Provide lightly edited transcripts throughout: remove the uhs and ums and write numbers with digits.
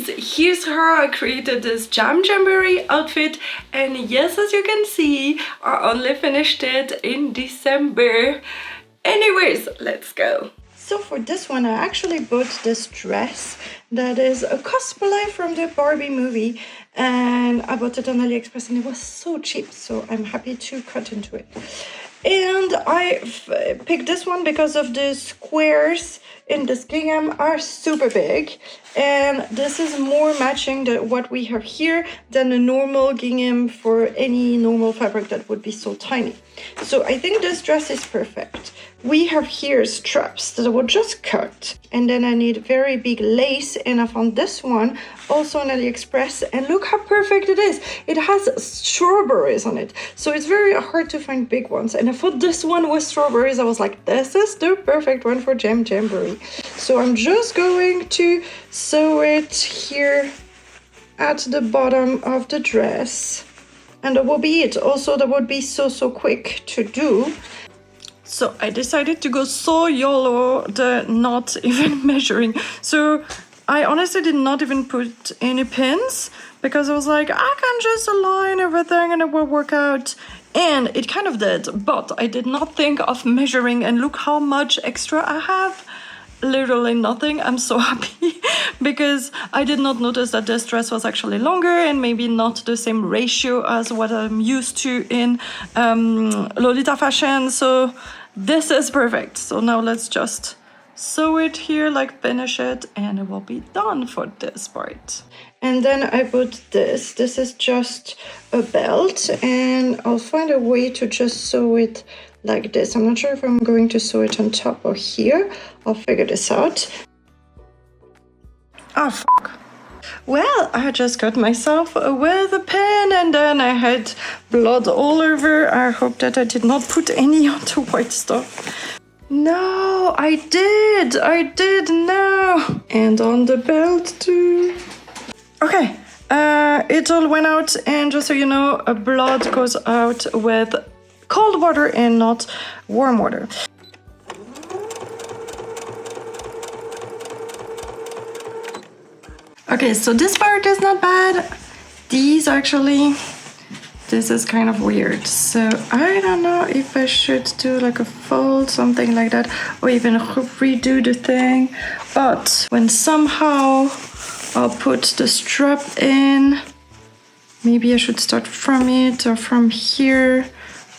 guys, here's how I created this Jam Jamboree outfit, and yes, as you can see, I only finished it in December. Anyways, let's go. So for this one, I actually bought this dress that is a cosplay from the Barbie movie, and I bought it on AliExpress and it was so cheap, so I'm happy to cut into it. And I picked this one because of the squares in this gingham are super big, and this is more matching to what we have here than a normal gingham for any normal fabric that would be so tiny. So I think this dress is perfect. We have here straps that I will just cut, and then I need very big lace, and I found this one also on AliExpress, and look how perfect it is. It has strawberries on it, so it's very hard to find big ones, and I thought this one with strawberries. I was like, this is the perfect one for Jam Jamboree. So I'm just going to sew it here at the bottom of the dress, and that will be it. Also, that would be so quick to do. So I decided to go so YOLO, the not even measuring. So I honestly did not even put any pins because I was like, I can just align everything and it will work out. And it kind of did, but I did not think of measuring, and look how much extra I have. Literally nothing. I'm so happy because I did not notice that this dress was actually longer and maybe not the same ratio as what I'm used to in Lolita fashion. So this is perfect. So now let's just sew it here, like finish it, and it will be done for this part. And then I put this. This is just a belt, and I'll find a way to just sew it like this. I'm not sure if I'm going to sew it on top or here. I'll figure this out. Oh, fuck. Well, I just cut myself with a pin, and then I had blood all over. I hope that I did not put any on the white stuff. No, I did, no. And on the belt too. Okay, it all went out, and just so you know, blood goes out with cold water and not warm water. Okay, so this part is not bad. These actually, this is kind of weird. So I don't know if I should do like a fold, something like that, or even redo the thing. But when somehow I'll put the strap in, maybe I should start from it or from here,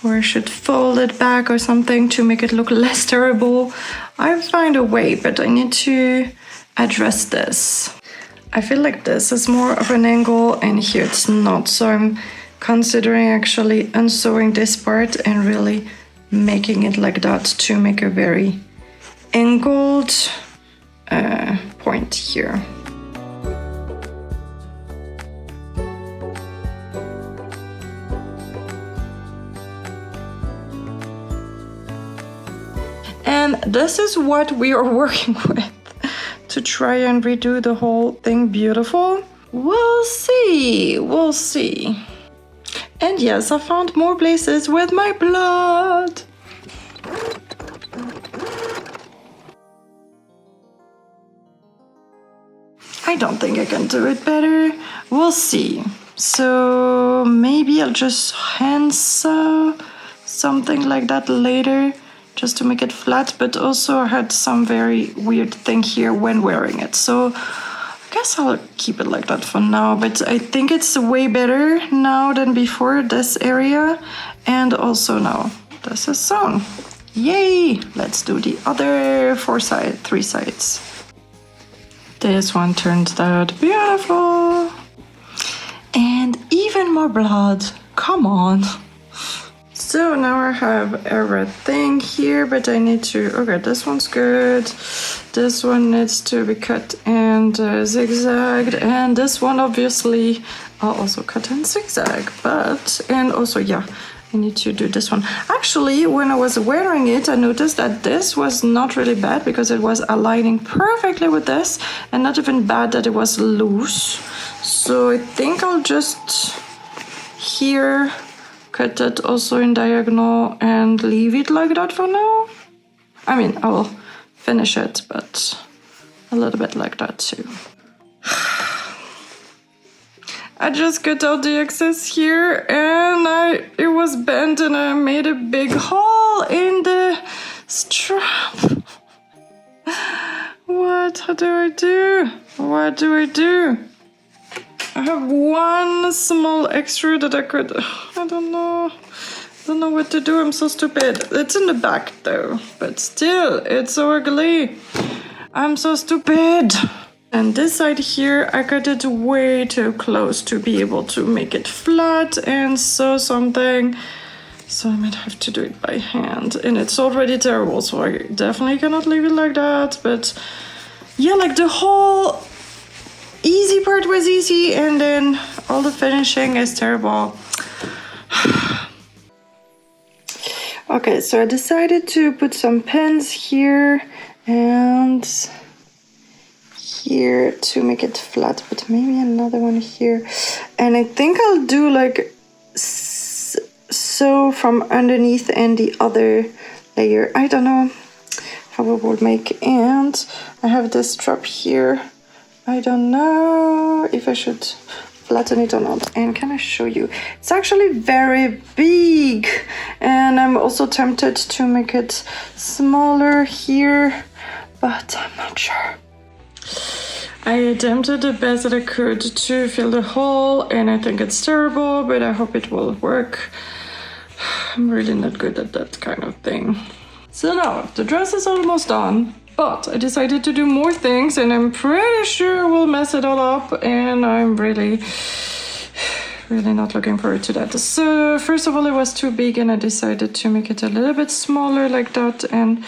or I should fold it back or something to make it look less terrible. I'll find a way, but I need to address this. I feel like this is more of an angle and here it's not. So I'm considering actually unsewing this part and really making it like that to make a very angled point here. And this is what we are working with to try and redo the whole thing beautiful. We'll see, we'll see. And yes, I found more places with my blood. I don't think I can do it better. We'll see. So maybe I'll just hand sew something like that later, just to make it flat, but also I had some very weird thing here when wearing it. So I guess I'll keep it like that for now, but I think it's way better now than before, this area. And also now this is sewn. Yay! Let's do the other three sides. This one turned out beautiful. And even more blood, come on. So now I have everything here, but I need to, okay, this one's good. This one needs to be cut and zigzagged, and this one obviously I'll also cut and zigzag, and also, yeah, I need to do this one. Actually, when I was wearing it, I noticed that this was not really bad because it was aligning perfectly with this, and not even bad that it was loose. So I think I'll just here cut it also in diagonal and leave it like that for now. I mean, I will finish it, but a little bit like that too. I just cut out the excess here and it was bent and I made a big hole in the strap. What do I do? What do I do? I have one small extra that I could... I don't know. I don't know what to do. I'm so stupid. It's in the back though, but still, it's so ugly. I'm so stupid. And this side here, I got it way too close to be able to make it flat and sew something. So I might have to do it by hand. And it's already terrible, so I definitely cannot leave it like that. But yeah, like the whole easy part was easy and then all the finishing is terrible. Okay, so I decided to put some pins here and here to make it flat, but maybe another one here. And I think I'll do like sew from underneath and the other layer. I don't know how it will make. And I have this strap here. I don't know if I should flatten it or not. And can I show you? It's actually very big. And I'm also tempted to make it smaller here, but I'm not sure. I attempted the best that I could to fill the hole and I think it's terrible, but I hope it will work. I'm really not good at that kind of thing. So now, the dress is almost done, but I decided to do more things and I'm pretty sure we'll mess it all up and I'm really not looking forward to that. So first of all, it was too big and I decided to make it a little bit smaller like that and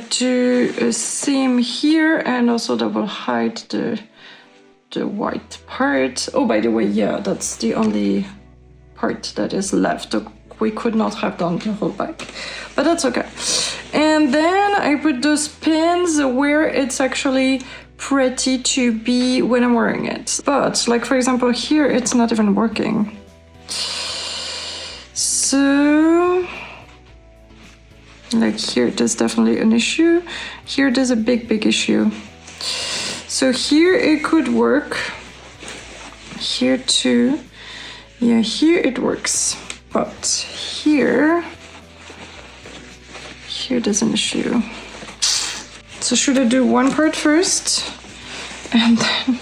do a seam here, and also that will hide the white part. Oh, by the way, yeah, that's the only part that is left. We could not have done the whole back, but that's okay. And then I put those pins where it's actually pretty to be when I'm wearing it. But like for example here, it's not even working. So like here, there's definitely an issue. Here, there's a big issue. So here it could work. Here too. Yeah, here it works. But here there's an issue. So should I do one part first? And then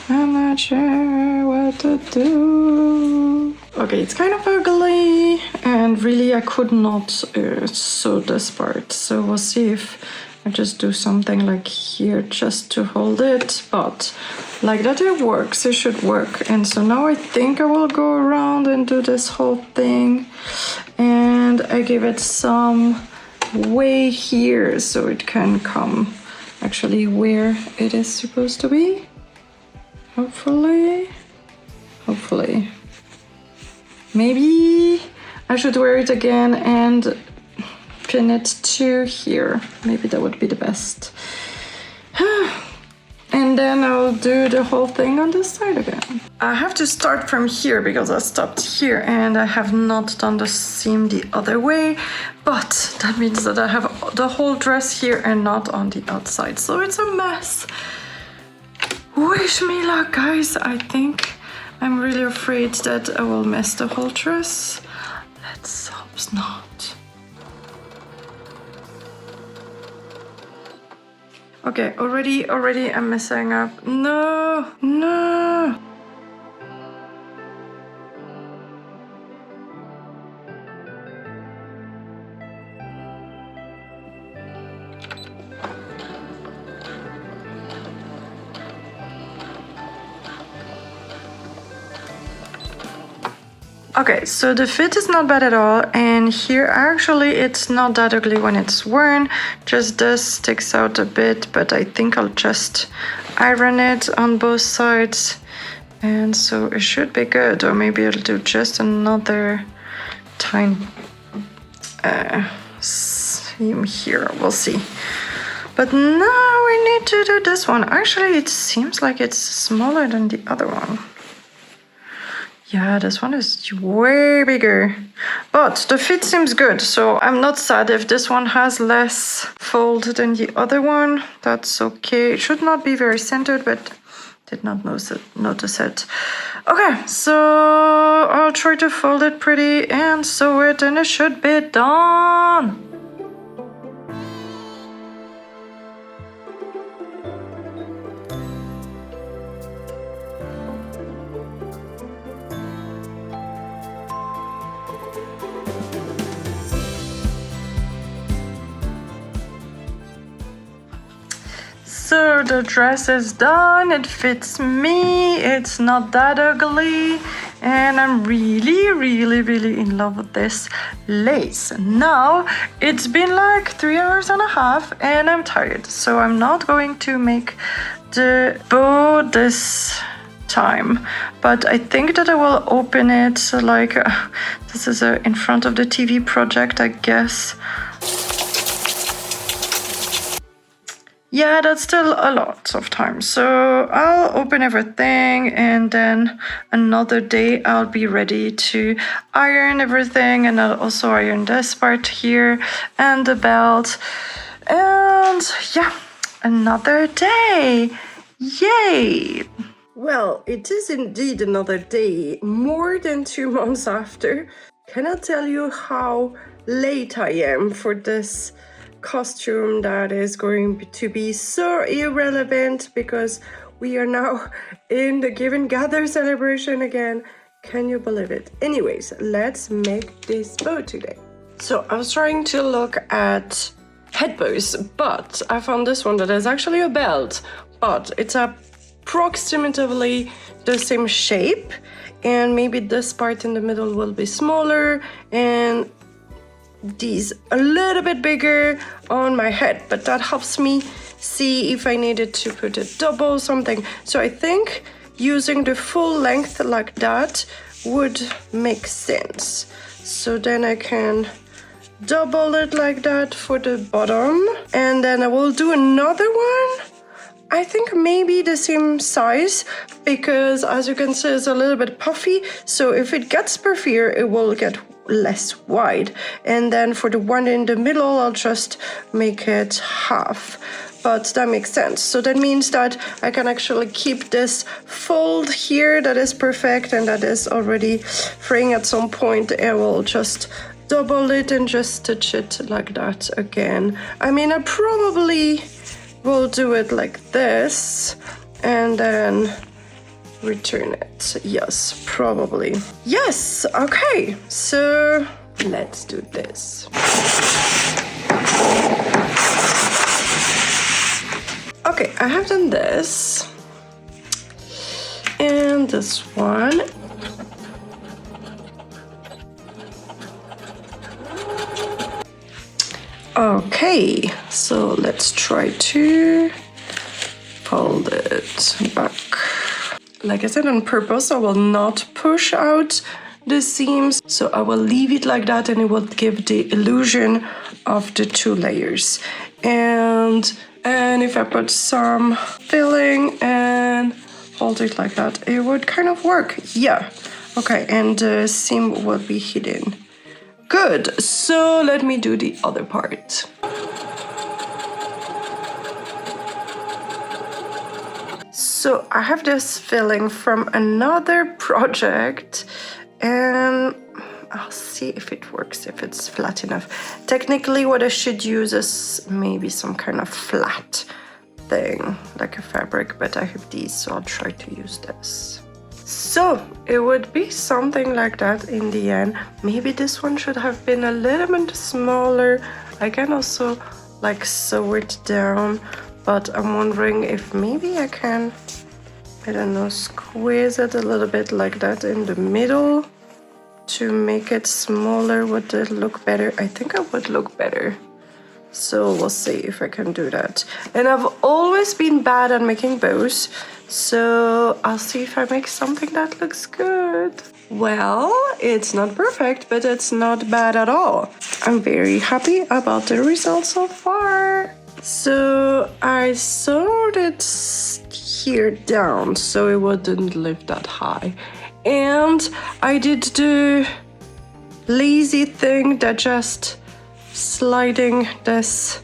I'm not sure what to do. Okay, it's kind of ugly and really I could not sew this part. So we'll see if I just do something like here just to hold it. But like that it works, it should work. And so now I think I will go around and do this whole thing. And I give it some way here so it can come actually where it is supposed to be. Hopefully. Maybe I should wear it again and pin it to here. Maybe that would be the best. And then I'll do the whole thing on this side again. I have to start from here because I stopped here and I have not done the seam the other way. But that means that I have the whole dress here and not on the outside. So it's a mess. Wish me luck, guys. I think I'm really afraid that I will mess the whole dress. Let's hope not. Okay, already I'm messing up. No. Okay, so the fit is not bad at all, and here actually it's not that ugly when it's worn, just this sticks out a bit, but I think I'll just iron it on both sides, and so it should be good. Or maybe I'll do just another tiny seam here, we'll see. But now we need to do this one. Actually, it seems like it's smaller than the other one. Yeah, this one is way bigger, but the fit seems good, so I'm not sad if this one has less fold than the other one. That's okay. It should not be very centered, but Did not notice it. Okay, so I'll try to fold it pretty and sew it, and it should be done. So the dress is done, it fits me, it's not that ugly, and I'm really in love with this lace. Now, it's been like 3 hours and a half and I'm tired, so I'm not going to make the bow this time, but I think that I will open it like, this is a in front of the TV project, I guess. Yeah, that's still a lot of time, so I'll open everything and then another day I'll be ready to iron everything, and I'll also iron this part here and the belt, and yeah, another day. Yay! Well, it is indeed another day, more than 2 months after. Cannot tell you how late I am for this costume that is going to be so irrelevant because we are now in the Give and Gather celebration again. Can you believe it? Anyways, let's make this bow today. So I was trying to look at head bows, but I found this one that is actually a belt, but it's approximately the same shape, and maybe this part in the middle will be smaller and these a little bit bigger on my head, but that helps me see if I needed to put a double something. So I think using the full length like that would make sense. So then I can double it like that for the bottom, and then I will do another one. I think maybe the same size, because as you can see it's a little bit puffy, so if it gets puffier it will get less wide, and then for the one in the middle I'll just make it half, but that makes sense. So that means that I can actually keep this fold here that is perfect and that is already fraying at some point. I will just double it and just stitch it like that again. I mean, I probably will do it like this and then return it. Yes, probably. Yes, okay, so let's do this. Okay, I have done this and this one. Okay, so let's try to fold it back. Like I said on purpose, I will not push out the seams, so I will leave it like that and it will give the illusion of the 2 layers. And if I put some filling and hold it like that, it would kind of work. Yeah, okay, and the seam will be hidden. Good, so let me do the other part. So I have this filling from another project and I'll see if it works, if it's flat enough. Technically what I should use is maybe some kind of flat thing, like a fabric, but I have these, so I'll try to use this. So it would be something like that in the end. Maybe this one should have been a little bit smaller. I can also like sew it down, but I'm wondering if maybe I can, I don't know, squeeze it a little bit like that in the middle to make it smaller. Would it look better? I think it would look better. So we'll see if I can do that. And I've always been bad at making bows, so I'll see if I make something that looks good. Well, it's not perfect, but it's not bad at all. I'm very happy about the results so far. So I sewed it here down so it wouldn't lift that high. And I did the lazy thing that just sliding this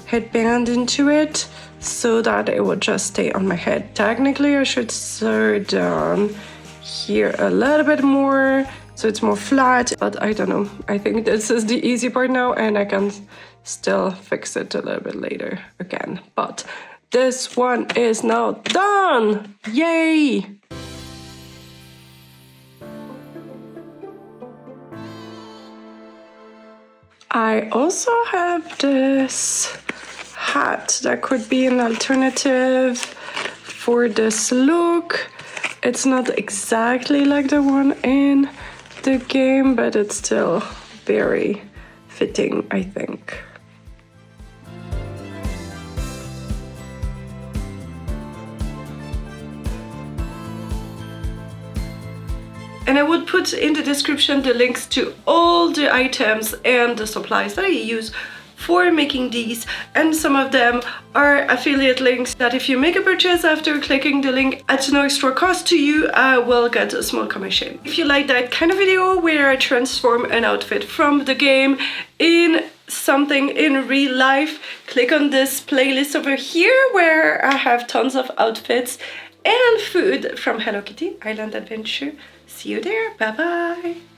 headband into it. so that it will just stay on my head. Technically, I should sew down here a little bit more so it's more flat, but I don't know. I think this is the easy part now, and I can still fix it a little bit later again. But this one is now done! Yay! I also have this hat that could be an alternative for this look. It's not exactly like the one in the game, but it's still very fitting, I think. And I would put in the description the links to all the items and the supplies that I use for making these, and some of them are affiliate links that if you make a purchase after clicking the link at no extra cost to you, I will get a small commission. If you like that kind of video where I transform an outfit from the game in something in real life, click on this playlist over here where I have tons of outfits and food from Hello Kitty Island Adventure. See you there. Bye bye.